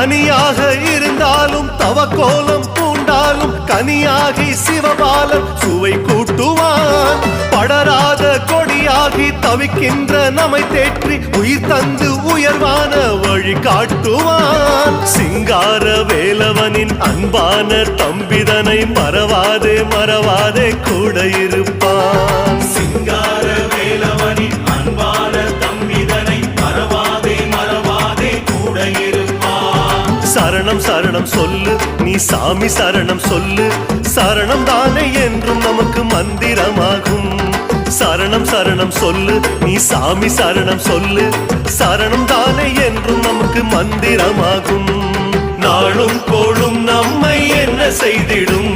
தனியாக இருந்தாலும் தவக்கோலம் பூண்டாலும் கனியாகி சிவபாலன் சுவை கூட்டுவான். படராத கொடியாகி தவிக்கின்ற நம்மை தேற்றி உயிர் தந்து உயர்வான வழி காட்டுவான். சிங்கார வேலவனின் அன்பான தம்பிதனை மறவாதே மறவாதே கூட இருப்பான். சிங்கார வேலவனின் அன்பான தம்பிதனை மறவாதே மறவாதே கூட இருப்பான். சரணம் சரணம் சொல்லு நீ சாமி சரணம் சொல்லு, சரணம் தானே என்றும் நமக்கு மந்திரமாகும். சரணம் சரணம் சொல்லு நீ சாமி சரணம் சொல்லு, சரணம் தானே என்றும் நமக்கு மந்திரமாகும். நாளும் கோளும் நம்மை என்ன செய்திடும்,